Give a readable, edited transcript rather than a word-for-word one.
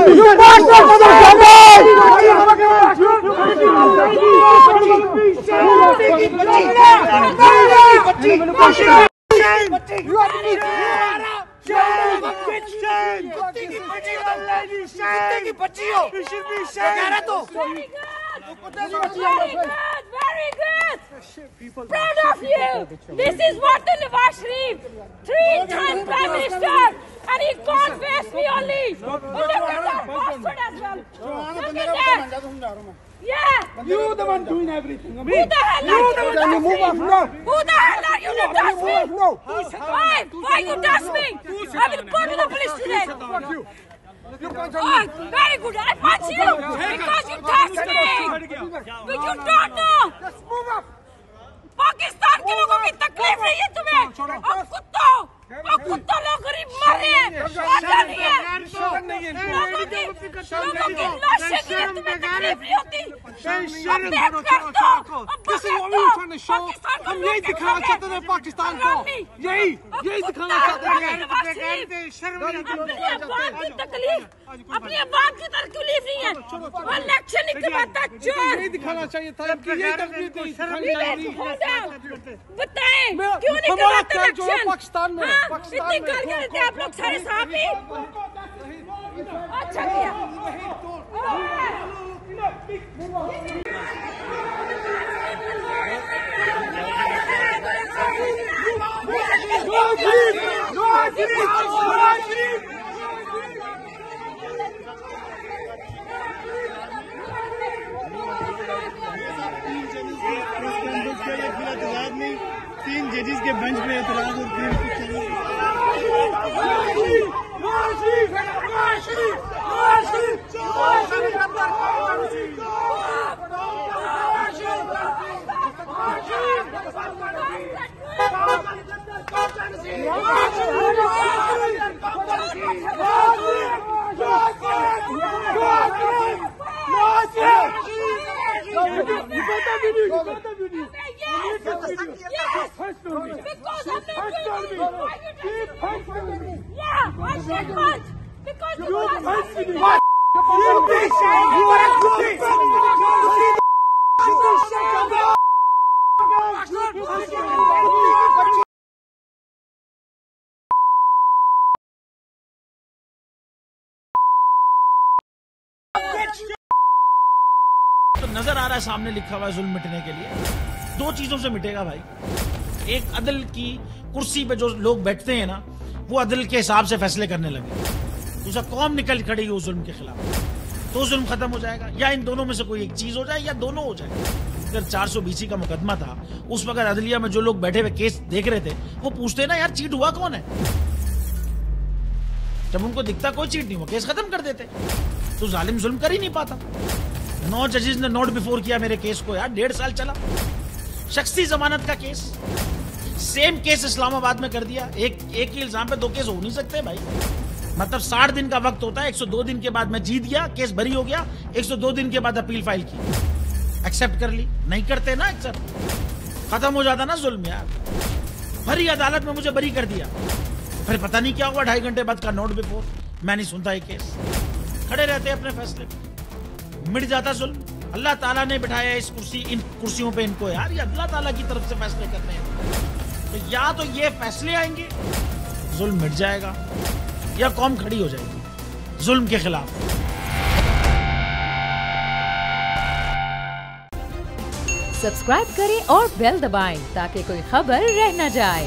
Very good. Proud of you. This is what the Nawaz Sharif, 3-time Prime Minister, and he can't face me only. Look at that bastard as well. Look at that. Yeah. You the one doing everything. Who the hell are you to touch me? Who the hell are you to touch me? Why you touch me? I will go to the police today. Oh, very good. I punch you because you touched me. But you don't know. Pakistan के लोगों की तकलीफ नहीं है तुम्हें। अब कुत्तों लोग गरीब मर रहे हैं, मजा नहीं है। लोगों की लाशें गिरे, तुम्हें तकलीफ नहीं होती। हम यही दिखाना चाहते थे पाकिस्तान को, यही दिखाना चाहते थे। अपनी अवाम की तकलीफ नहीं है। इलेक्शन निकलवाता चोर। यही दिखाना चाहिए था कि यही तकलीफ बताएं क्यों नहीं करवाते इलेक्शन पाकिस्तान में। इतनी गल कर थे आप लोग सारे साहब ही। अच्छा किया। तीन जजेस के बेंच पे एतराज और नजर आ रहा है सामने लिखा हुआ है जुल्म मिटने के लिए। दो चीजों से मिटेगा भाई। एक, अदल की कुर्सी पे जो लोग बैठते हैं ना, वो अदल के हिसाब से फैसले करने लगे। दूसरा, कौम निकल खड़ेगी उस जुल्म के खिलाफ, तो जुल्म खत्म हो जाएगा। या इन दोनों में से कोई एक चीज हो जाए या दोनों हो जाए। अगर 420 का मुकदमा था, उस वक्त अदलिया में जो लोग बैठे हुए केस देख रहे थे, वो पूछते ना यार चीट हुआ कौन है। जब उनको दिखता कोई चीट नहीं हुआ, केस खत्म कर देते। तो जालिम जुल्म कर ही नहीं पाता। 9 जजेस ने नोट बिफोर किया मेरे केस को यार, 1.5 साल चला। शख्सी जमानत का केस, सेम केस इस्लामाबाद में कर दिया। एक ही इल्जाम पे 2 केस हो नहीं सकते भाई। मतलब 60 दिन का वक्त होता है। 102 दिन के बाद मैं जीत गया, केस बरी हो गया। 102 दिन के बाद अपील फाइल की, एक्सेप्ट कर ली। नहीं करते ना एक्सेप्ट, खत्म हो जाता ना जुल्म यार। भरी अदालत में मुझे बरी कर दिया, फिर पता नहीं क्या हुआ। 2.5 घंटे बाद का नोट बिफोर, मैं नहीं सुनता ये केस। खड़े रहते अपने फैसले पे, मिट जाता जुल्म। अल्लाह ताला ने बिठाया इन कुर्सियों पे इनको यार, ये अल्लाह ताला की तरफ से फैसले करने हैं। तो या तो ये फैसले आएंगे, जुल्म मिट जाएगा, या कौम खड़ी हो जाएगी जुल्म के खिलाफ। सब्सक्राइब करें और बेल दबाएं ताकि कोई खबर रह न जाए।